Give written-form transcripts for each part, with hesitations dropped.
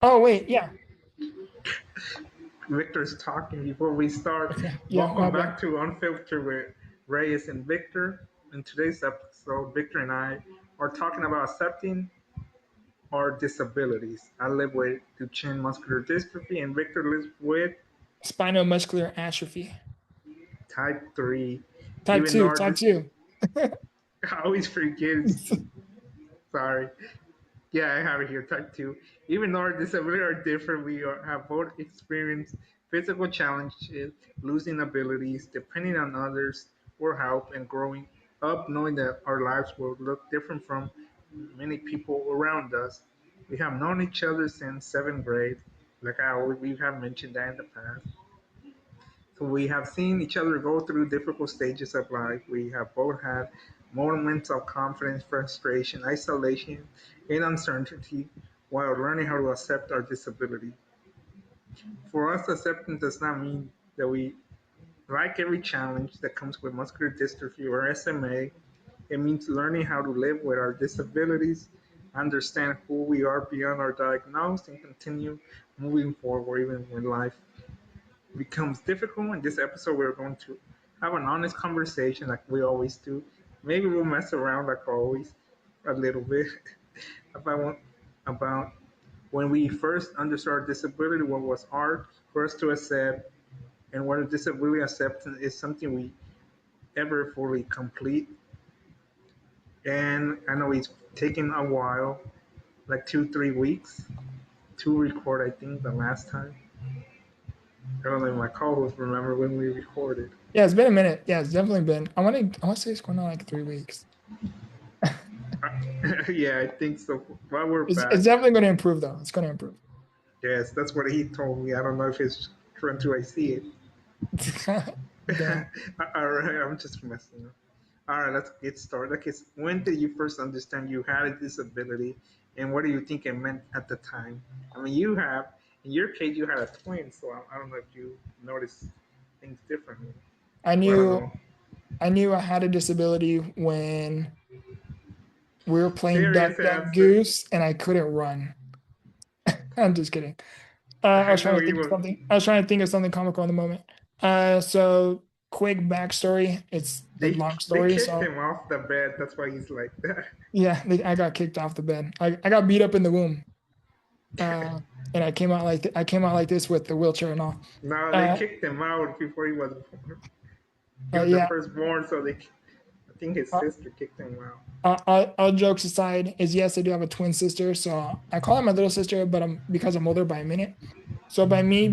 Oh, wait. Yeah. Victor's talking before we start. Okay. Yeah. My Welcome bad. back to Unfiltered with Reyes and Victor. In today's episode, Victor and I are talking about accepting our disabilities. I live with Duchenne muscular dystrophy, and Victor lives with Spinal muscular atrophy. type 3. Type Even though 2. Type 2. I always forget, sorry. Yeah, I have it here, type 2. Even though our disabilities are different, have both experienced physical challenges, losing abilities, depending on others for help, and growing up knowing that our lives will look different from many people around us. We have known each other since seventh grade, like we have mentioned that in the past. So we have seen each other go through difficult stages of life. We have both had moments of confidence, frustration, isolation, and uncertainty while learning how to accept our disability. For us, acceptance does not mean that we like every challenge that comes with muscular dystrophy or SMA. It means learning how to live with our disabilities, understand who we are beyond our diagnosis, and continue moving forward even when life becomes difficult. In this episode, we're going to have an honest conversation like we always do. Maybe we'll mess around like always a little bit about about when we first understood our disability, what was hard for us to accept, and whether disability acceptance is something we ever fully complete. And I know it's taken a while, like 2, 3 weeks to record. I think the last time. I don't know if my co-host remember when we recorded. Yeah. It's been a minute. Yeah. It's definitely been. I want to say it's going on like 3 weeks. Yeah, I think so. But we're It's back. definitely going to improve, though. It's going to improve. Yes, that's what he told me. I don't know if it's true until I see it. Damn. All right, I'm just messing up. All right, let's get started. Okay, so when did you first understand you had a disability, and what do you think it meant at the time? I mean, in your case, you had a twin, so I don't know if you noticed things differently. I Well, I don't knew know. I knew I had a disability when we were playing Duck Serious Duck answer. Goose and I couldn't run. I'm just kidding. I I was trying know to you think of were. something. I was trying to think of something comical in the moment. So quick backstory. It's a long They story. kicked So him off the bed. That's why he's like that. yeah, I got kicked off the bed. I got beat up in the womb. Uh, and I came out like this with the wheelchair and all. No, they Uh, kicked him out before he was born. He was the yeah. firstborn, so I think his Uh, sister kicked him out. all jokes aside, is yes, I do have a twin sister. So I call her my little sister, but because I'm older by a minute. So by me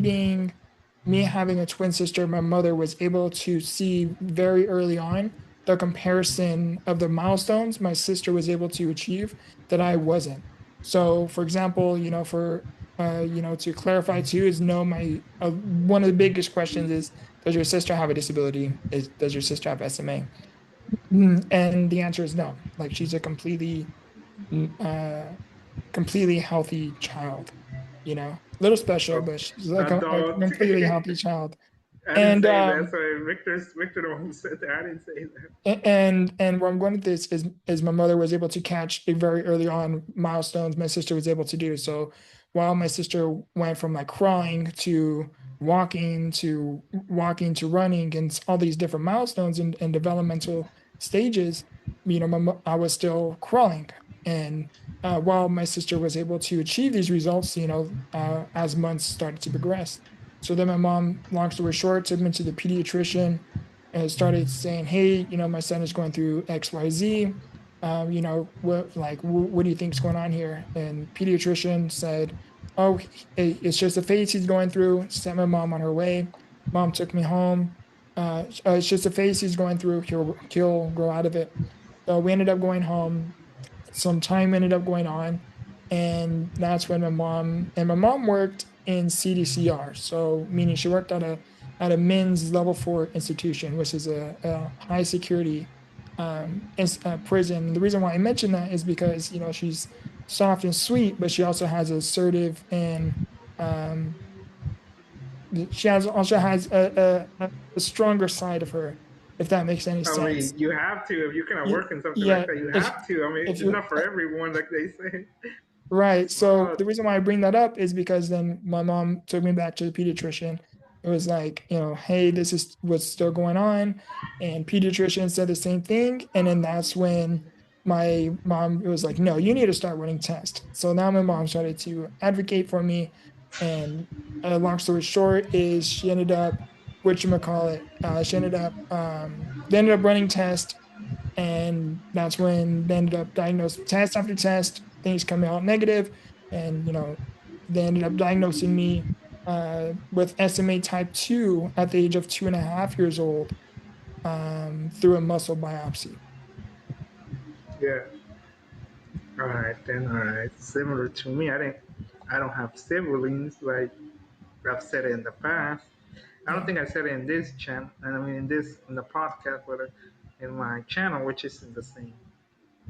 having a twin sister, my mother was able to see very early on the comparison of the milestones my sister was able to achieve that I wasn't. So for example, to clarify too, is no, my one of the biggest questions is, does your sister have a disability? Does your sister have SMA? And the answer is no. Like she's a uh completely healthy child, a little special, So, but she's like a adult. completely healthy child. I didn't And say that. So Victor the one who said that. I didn't say that. where I'm going with this is my mother was able to catch a very early on milestones my sister was able to do. So while my sister went from like crawling to walking to running and all these different milestones and developmental stages, I was still crawling. And while my sister was able to achieve these results, as months started to progress. So then my mom, long story short, took me to the pediatrician and started saying, "Hey, my son is going through XYZ. What do you think is going on here?" And pediatrician said, "Oh, it's just a phase he's going through." Sent my mom on her way. Mom took me home. It's just a phase he's going through. He'll grow out of it. So we ended up going home. Some time ended up going on, and that's when my mom worked in CDCR, so meaning she worked at a men's level 4 institution, which is a high security prison. The reason why I mention that is because she's soft and sweet, but she also has assertive and um, she also has a stronger side of her, if that makes any I sense. mean, you have to if you cannot Yeah, work in something like yeah. that. You If have to. I mean, if it's you not for everyone, like they say. Right. So Well, the reason why I bring that up is because then my mom took me back to the pediatrician. It was like, hey, this is what's still going on. And pediatrician said the same thing. And then that's when my mom was like, no, you need to start running tests. So now my mom started to advocate for me. And long story short is she ended up, whatchamacallit, they ended up running tests, and that's when they ended up diagnosing test after test, things coming out negative, and they ended up diagnosing me with SMA type 2 at the age of 2.5 years old, through a muscle biopsy. yeah. All right then. All right. Similar to me, I don't have siblings like I've said it in the past. I don't Yeah, think I said it in this channel. I mean, in the podcast, but in my channel, which is in the same.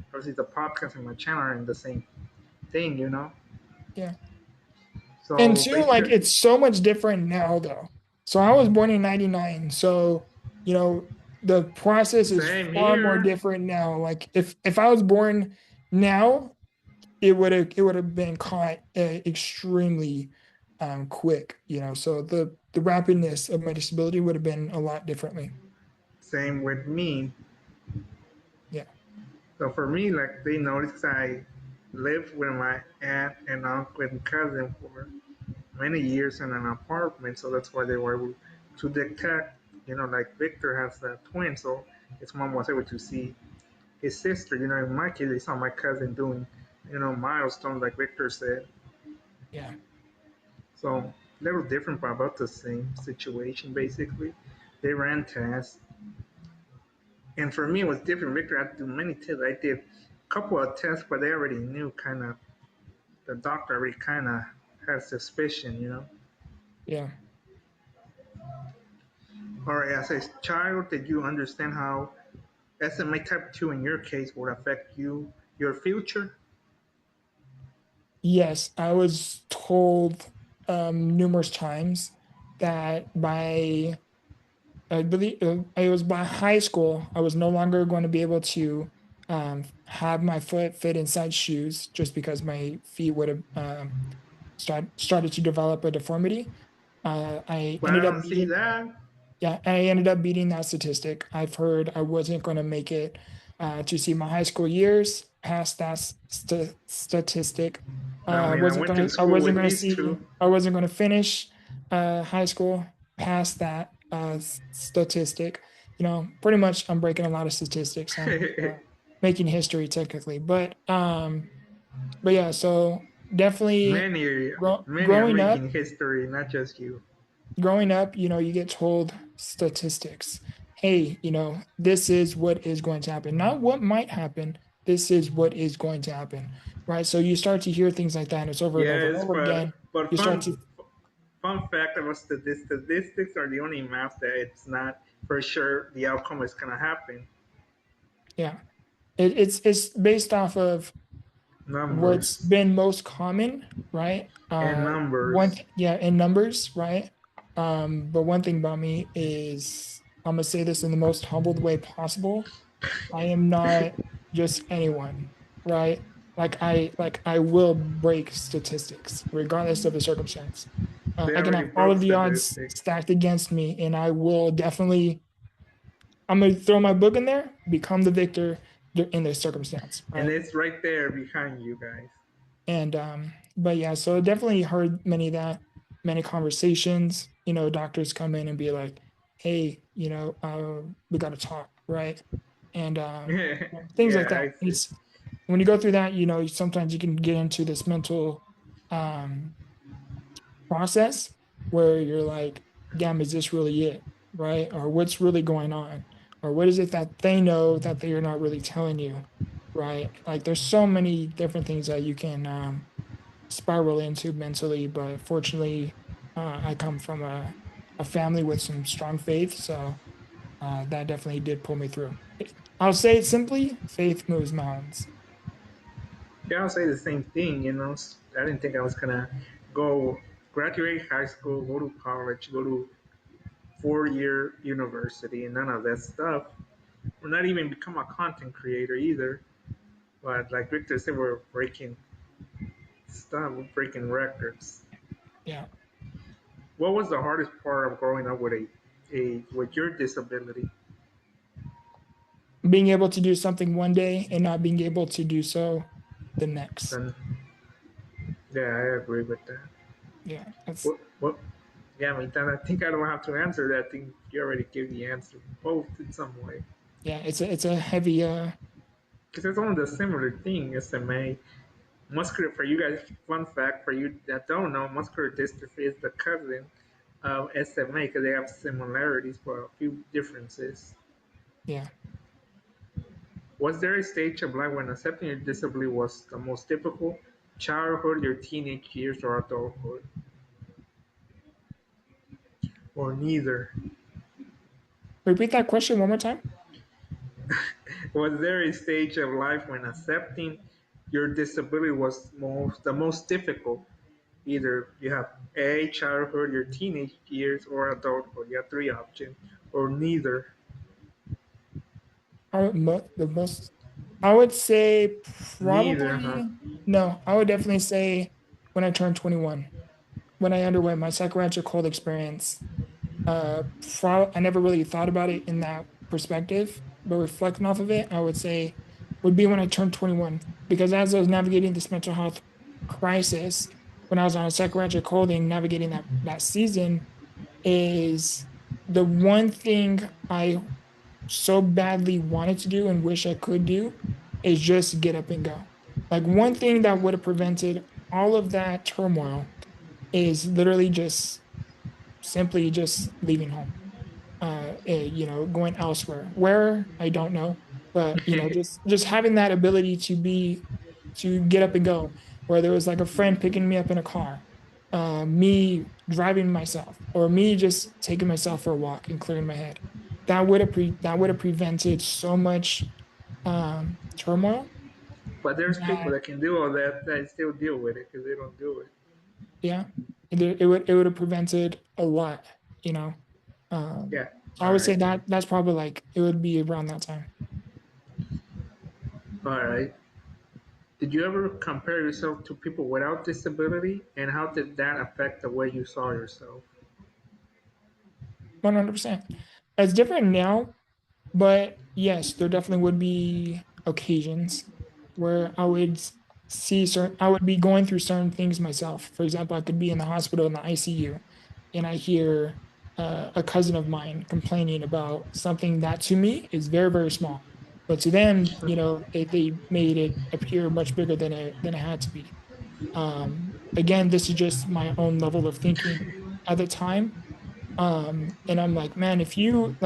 Obviously, the podcast and my channel are in the same thing, you know. yeah. And So two, like basically, it's so much different now though. So I was born in 99. So, you know, the process is same far more here. different now. Like if I was born now, it would have been caught extremely quick, so the rapidness of my disability would have been a lot differently. Same with me. Yeah, So for me, like they noticed I lived with my aunt and uncle and cousin for many years in an apartment, so that's why they were able to detect. Like Victor has a twin, so his mom was able to see his sister. In my case, they saw my cousin doing, milestones like Victor said. yeah. So they were different, but about the same situation basically. They ran tests, and for me it was different. Victor had to do many tests. I did a couple of tests, but they already knew kind of. The doctor already kind of had suspicion. Yeah. Or as a child, did you understand how SMA type 2 in your case would affect your future? Yes, I was told numerous times that by I believe it was by high school, I was no longer going to be able to have my foot fit inside shoes just because my feet would have started to develop a deformity. I But I ended up don't see beating that. Yeah, I ended up beating that statistic. I've heard I wasn't going to make it to see my high school years past that statistic. I mean, I went to I school wasn't with going to these see, two. I wasn't going to finish high school past that statistic. Pretty much I'm breaking a lot of statistics. I'm making history technically, but yeah, so definitely many, many are growing up making history, not just you. you get told statistics. Hey, this is what is going to happen, not what might happen. This is what is going to happen, right? So you start to hear things like that, and it's over and over and Yes, over again. but You start to, fun fact about statistics are the only math that it's not for sure the outcome is gonna happen. yeah, it's based off of what's Numbers been most common, right? and numbers. Yeah, in numbers, right? But one thing about me is I'm gonna say this in the most humbled way possible. I am not just anyone, right? Like I will break statistics regardless of the circumstance. They I can already have all broke of the odds statistics, stacked against me, and I will definitely. I'm gonna throw my book in there, become the victor in this circumstance, and right? it's right there behind you guys. And but yeah, so I definitely heard many conversations. Doctors come in and be like, "Hey, we got to talk," right? And things like Yeah, I that. see. It's when you go through that, sometimes you can get into this mental um, process where you're like, "Damn, is this really it?" Right? Or what's really going on? Or what is it that they know that they are not really telling you? Right? Like, there's so many different things that you can spiral into mentally. But fortunately, I come from a family with some strong faith, so that definitely did pull me through. I'll say it simply: faith moves mountains. Yeah, I'll say the same thing. I didn't think I was gonna go graduate high school, go to college, go to 4-year university, and none of that stuff. Or not even become a content creator either. But like Victor said, we're breaking stuff, we're breaking records. Yeah. What was the hardest part of growing up with a with your disability? Being able to do something one day and not being able to do so the next. Then, yeah, I agree with that. Yeah. That's, What? Yeah, I mean, then I think I don't have to answer that. I think you already gave the answer, both in some way. yeah, it's a heavy, Because it's only the similar thing, SMA. Muscular, for you guys, fun fact for you that don't know, muscular dystrophy is the cousin of SMA because they have similarities but a few differences. yeah. Was there a stage of life when accepting your disability was the most difficult? Childhood, your teenage years, or adulthood? Or neither? Repeat that question one more time. Was there a stage of life when accepting your disability was the most difficult? Either you have A, childhood, your teenage years, or adulthood. You have three options, or neither. The most, I would say Neither, huh? probably, no, I would definitely say when I turned 21, when I underwent my psychiatric cold experience. I never really thought about it in that perspective, but reflecting off of it, I would say would be when I turned 21. Because as I was navigating this mental health crisis, when I was on a psychiatric holding, navigating that season, is the one thing I so badly wanted to do and wish I could do is just get up and go. Like one thing that would have prevented all of that turmoil is literally just simply just leaving home, going elsewhere. Where I don't know, but just having that ability to get up and go. Whether it was like a friend picking me up in a car, me driving myself, or me just taking myself for a walk and clearing my head. That would have prevented so much turmoil. But there's people That that can do all that that still deal with it because they don't do it. yeah, it would have prevented a lot. You know, Yeah. so All I would say right. that that's probably like it would be around that time. All right. Did you ever compare yourself to people without disability, and how did that affect the way you saw yourself? 100%. It's different now, but yes, there definitely would be occasions where I would be going through certain things myself. For example, I could be in the hospital in the ICU and I hear a cousin of mine complaining about something that to me is very, very small. But to them, they made it appear much bigger than it had to be. Again, this is just my own level of thinking at the time. And I'm like, man, if you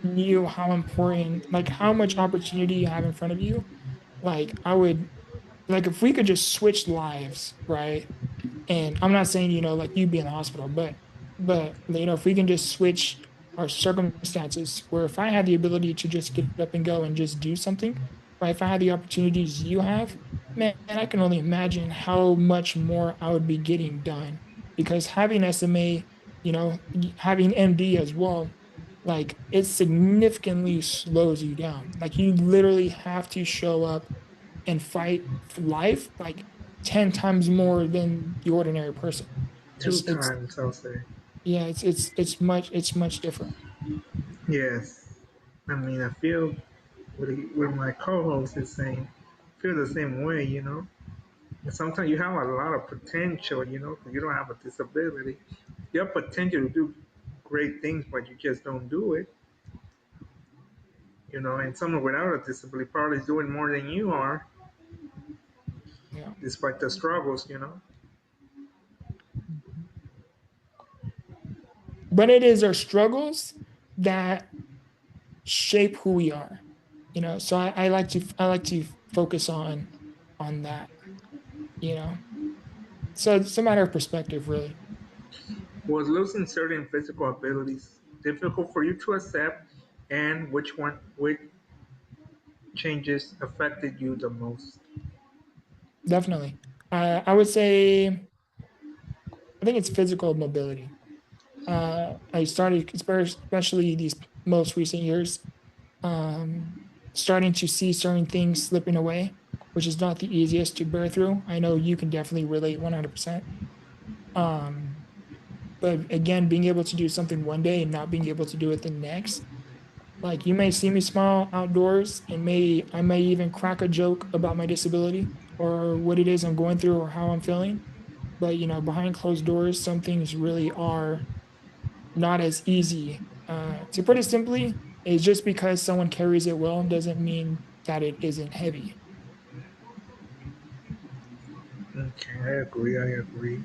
knew how important, like how much opportunity you have in front of you, like I would, like if we could just switch lives, right? And I'm not saying, like you be in the hospital, but if we can just switch our circumstances, where if I had the ability to just get up and go and just do something, right? If I had the opportunities you have, man, I can only imagine how much more I would be getting done. Because having SMA, having MD as well, like it significantly slows you down. Like you literally have to show up and fight for life like 10 times more than the ordinary person. Two It's times, I'll say. yeah, it's much different. Yes. I mean, I feel what my co-host is saying. I feel the same way, you know. And sometimes you have a lot of potential, you know, 'cause you don't have a disability. You have potential to do great things, but you just don't do it, you know. And someone without a disability probably is doing more than you are, Yeah. despite the struggles, you know. But it is our struggles that shape who we are. So I like to focus on that, you know. So it's a matter of perspective, really. Was losing certain physical abilities difficult for you to accept, and which changes affected you the most? Definitely. I would say I think it's physical mobility. I started, especially these most recent years, um, starting to see certain things slipping away. which is not the easiest to bear through. I know you can definitely relate 100%. Um, but again, being able to do something one day and not being able to do it the next, like you may see me smile outdoors and I may even crack a joke about my disability or what it is I'm going through or how I'm feeling. But behind closed doors, some things really are not as easy. To put it simply, is just because someone carries it well doesn't mean that it isn't heavy. Okay, I agree. I agree.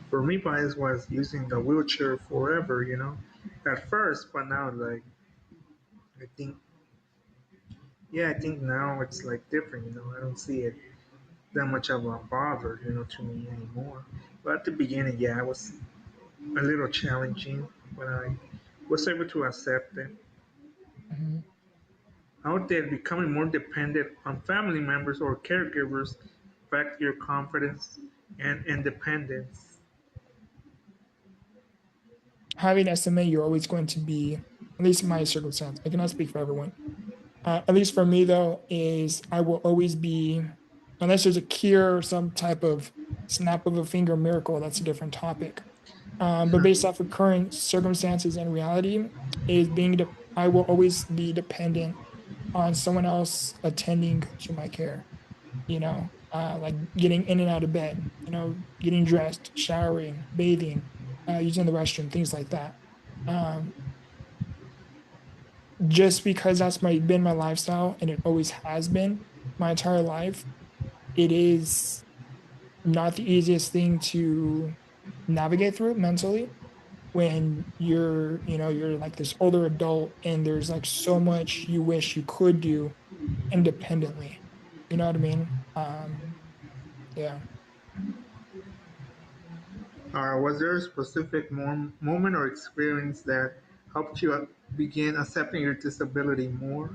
For me, Bias was using the wheelchair forever, at first, but now, like, I think, yeah, I think now it's like different, I don't see it that much of a bother, to me anymore. But at the beginning, yeah, it was a little challenging, but I was able to accept it. Mhm. Out there, becoming more dependent on family members or caregivers affect your confidence and independence. Having SMA, you're always going to be, at least in my circumstance, I cannot speak for everyone. At least for me, though, is I will always be, unless there's a cure or some type of snap of a finger miracle, that's a different topic. But based off of current circumstances and reality, is I will always be dependent on someone else attending to my care, like getting in and out of bed, getting dressed, showering, bathing, using the restroom, things like that. Um, just because that's been my lifestyle and it always has been my entire life, it is not the easiest thing to navigate through mentally when you're like this older adult and there's like so much you wish you could do independently. You know what I mean? Yeah. Was there a specific moment or experience that helped you begin accepting your disability more?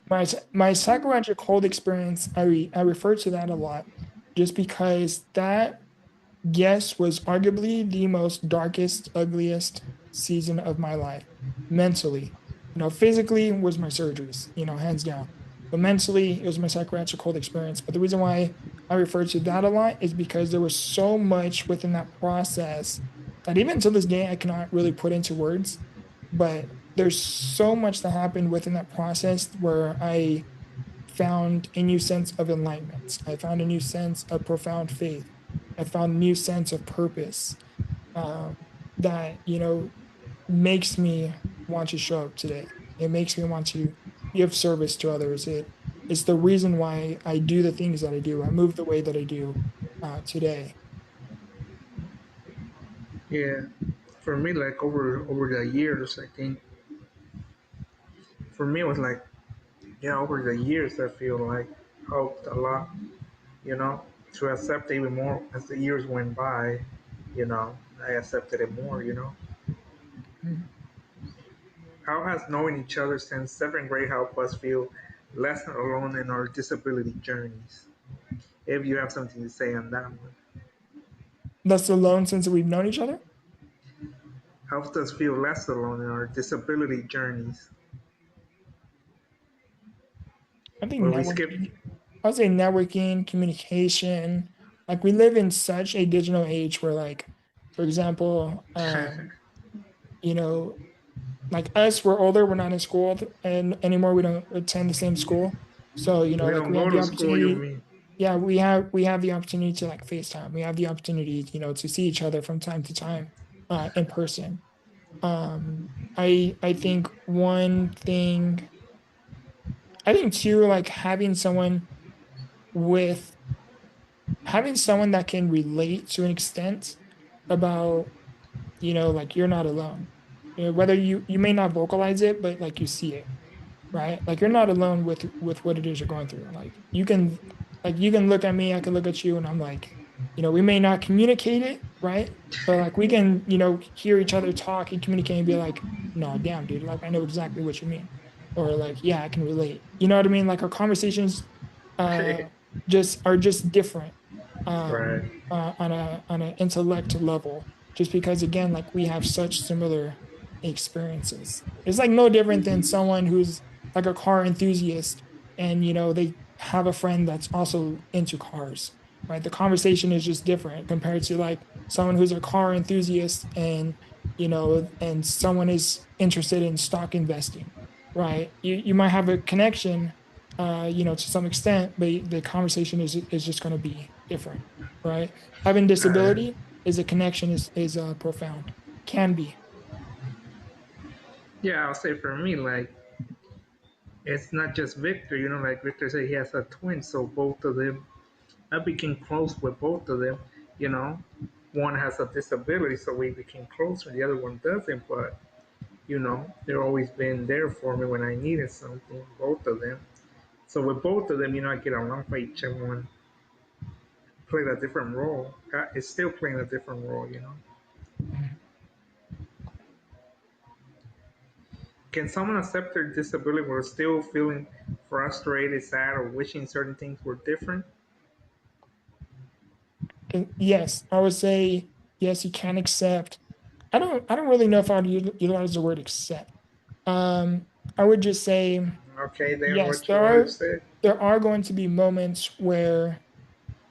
My psychometric hold experience, I refer to that a lot just because that, yes, was arguably the most darkest, ugliest season of my life mentally. Physically was my surgeries, hands down. But mentally, it was my psychiatric hold experience. But the reason why I refer to that a lot is because there was so much within that process that even to this day, I cannot really put into words. But there's so much that happened within that process where I found a new sense of enlightenment. I found a new sense of profound faith. I found a new sense of purpose um, that makes me want to show up today. It makes me want to be of service to others. It's the reason why I do the things that I do. I move the way that I do today. Yeah, for me, like over the years, I think for me it was like, yeah, over the years, I feel like helped a lot, you know, to accept even more as the years went by, I accepted it more. Mhm. How has knowing each other since seventh grade helped us feel less alone in our disability journeys? If you have something to say on that one, That's alone since we've known each other. helped us feel less alone in our disability journeys, I think where we skip. networking, I would say networking, communication. Like we live in such a digital age where, like, for example, you know, like us, we're older, we're not in school and anymore. We don't attend the same school. So, We like don't we have go the to school, you opportunity. mean? Yeah, we have the opportunity to like FaceTime. We have the opportunity, to see each other from time to time, in person. I think one thing, I think too, like with having someone that can relate to an extent about, like you're not alone. Whether you may not vocalize it, but like you see it, right? Like you're not alone with what it is you're going through. Like you can look at me, I can look at you, and I'm like, we may not communicate it, right? But like we can, hear each other talk and communicate and be like, no, damn, dude, like I know exactly what you mean. Or like, yeah, I can relate. You know what I mean? Like our conversations uh just are just different Right. on an intellect level, just because again, like we have such similar experiences. It's like no different than someone who's like a car enthusiast and they have a friend that's also into cars, right? The conversation is just different compared to like someone who's a car enthusiast and someone is interested in stock investing, right? You might have a connection, to some extent, but the conversation is just going to be different, right? Having Uh, disability is a connection is profound, can be. yeah, I'll say for me, like it's not just Victor. Like Victor said, he has a twin, so both of them, I became close with both of them. You know, one has a disability, so we became closer. The other one doesn't, but they've always been there for me when I needed something. Both of them. So with both of them, I get along with each one. Played a different role. It's still playing a different role. Can someone accept their disability while still feeling frustrated, sad, or wishing certain things were different? And yes, I would say yes, you can accept. I don't really know if I'd utilize the word accept. Um, I would just say Okay, then yes, what you want to say? there are going to be moments where,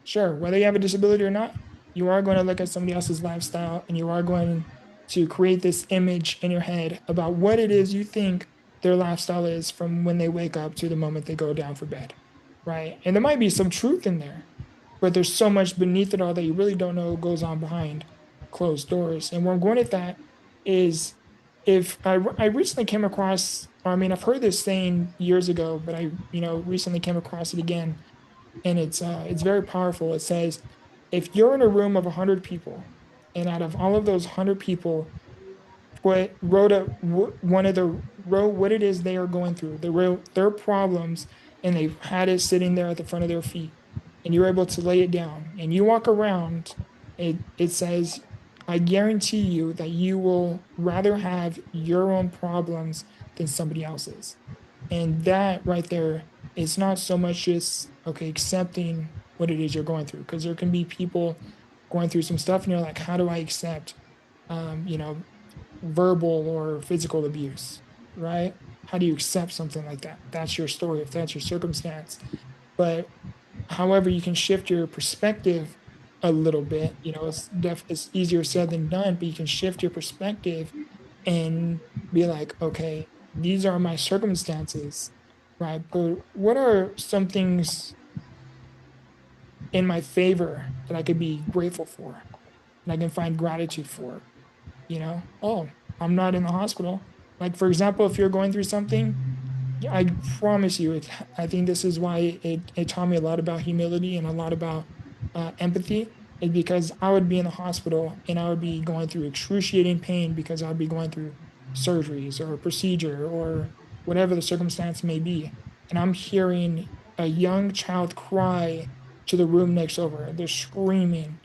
sure, whether you have a disability or not, you are going to look at somebody else's lifestyle and you are going to create this image in your head about what it is you think their lifestyle is from when they wake up to the moment they go down for bed, right? And there might be some truth in there, but there's so much beneath it all that you really don't know what goes on behind closed doors. And where I'm going at that is, if I recently came across, I mean, I've heard this saying years ago, but I recently came across it again, and it's very powerful. It says, if you're in a room of 100 people, and out of all of those 100 people, what wrote a one of the wrote what it is they are going through, they wrote their problems, and they had it sitting there at the front of their feet, and you're able to lay it down, and you walk around, it says, I guarantee you that you will rather have your own problems than somebody else's. And that right there is not so much just, okay, accepting what it is you're going through, because there can be people going through some stuff and you're like, how do I accept um, you know verbal or physical abuse, right? How do you accept something like that? That's your story, if that's your circumstance. But however, you can shift your perspective a little bit. It's easier said than done, but you can shift your perspective and be like, okay, these are my circumstances, right? But what are some things in my favor that I could be grateful for and I can find gratitude for? Oh, I'm not in the hospital. Like, for example, if you're going through something, yeah, I promise you, I think this is why it taught me a lot about humility and a lot about empathy, is because I would be in the hospital and I would be going through excruciating pain because I would be going through surgeries or a procedure or whatever the circumstance may be. And I'm hearing a young child cry to the room next over. They're screaming.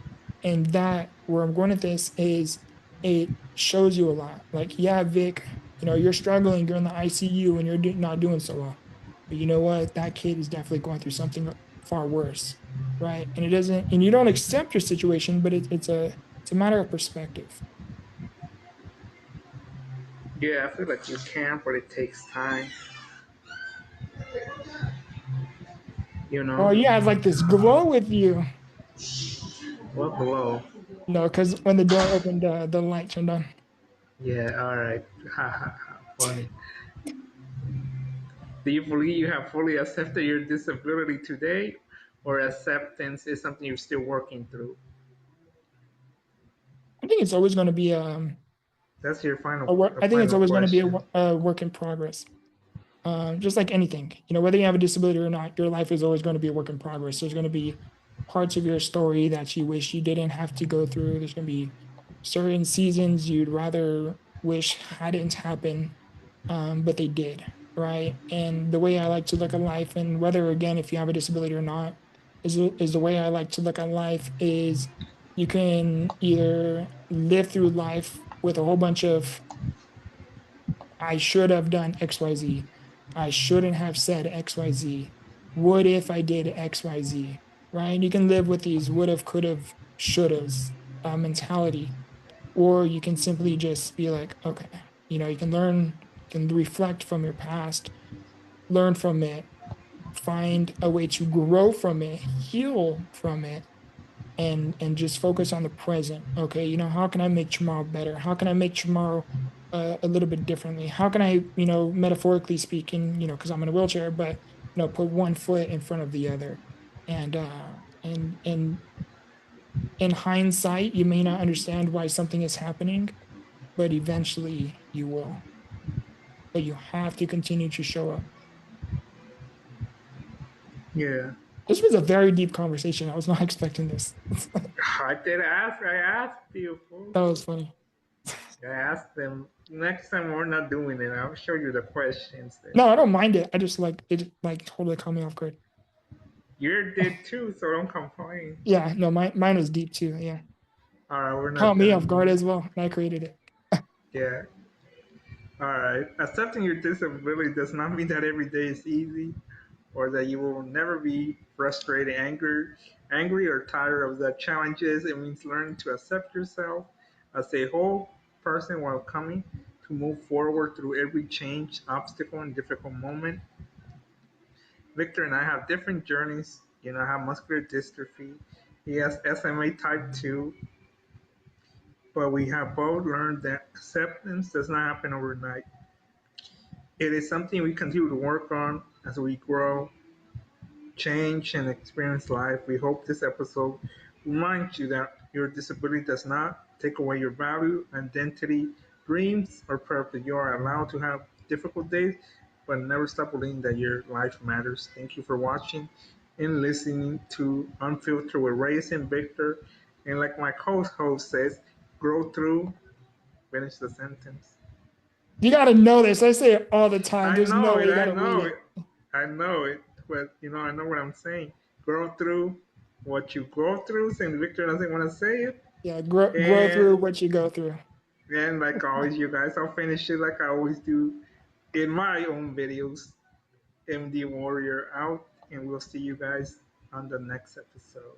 And that, where I'm going at this, is it shows you a lot. Like, yeah, Vic, you're struggling, you're in the ICU and you're not doing so well. But you know what? That kid is definitely going through something far worse, right? And it doesn't, and you don't accept your situation, but it's a matter of perspective. Yeah, I feel like you can, but it takes time. You Oh, know, you have like this glow with you. what below? No, because when the door opened, the light turned on. Yeah, all right. Ha ha ha. Funny. Do you believe you have fully accepted your disability today, or acceptance is something you're still working through? I think it's always going to be That's your final, a work. a I think it's final always going to be question. a work in progress. Just like anything, whether you have a disability or not, your life is always going to be a work in progress. There's going to be parts of your story that you wish you didn't have to go through. There's going to be certain seasons you'd rather wish hadn't happened, but they did, right? And the way I like to look at life, and whether again, if you have a disability or not, is the way I like to look at life is, you can either live through life with a whole bunch of I should have done XYZ. I shouldn't have said XYZ. What if I did XYZ? Right? And you can live with these would have, could have, should have's mentality. Or you can simply just be like, okay, you can learn, you can reflect from your past, learn from it, find a way to grow from it, heal from it, and just focus on the present. Okay, how can I make tomorrow better? How can I make tomorrow a little bit differently? How can I, metaphorically speaking, because I'm in a wheelchair, but put one foot in front of the other. And in hindsight, you may not understand why something is happening, but eventually you will. But you have to continue to show up. Yeah. This was a very deep conversation. I was not expecting this. I did ask. I asked you, fool. That was funny. I asked them. Next time we're not doing it. I'll show you the questions. Then. No, I don't mind it. I just like it, like totally caught me off guard. You did too, so don't complain. Yeah, no, mine was deep too. Yeah, All right, we're caught not me off done guard yet. as well, and I created it. Yeah. All right. Accepting your disability does not mean that every day is easy, or that you will never be frustrated, angry, or tired of the challenges. It means learning to accept yourself as a whole person while coming to move forward through every change, obstacle, and difficult moment. Victor and I have different journeys. I have muscular dystrophy. He has SMA type 2, but we have both learned that acceptance does not happen overnight. It is something we continue to work on as we grow, change, and experience life. We hope this episode reminds you that your disability does not take away your value, identity, dreams, or purpose. You are allowed to have difficult days, but never stop believing that your life matters. Thank you for watching and listening to Unfiltered with Reyes and Victor. And like my co-host says, grow through, finish the sentence. You got to know this. I say it all the time. I There's know no way it. you got I to read know it. it. I know it. But I know what I'm saying. Grow through what you go through. Since Victor doesn't want to say it, Yeah, grow and through what you go through. like always, you guys, I'll finish it like I always do in my own videos. MD Warrior out, and we'll see you guys on the next episode.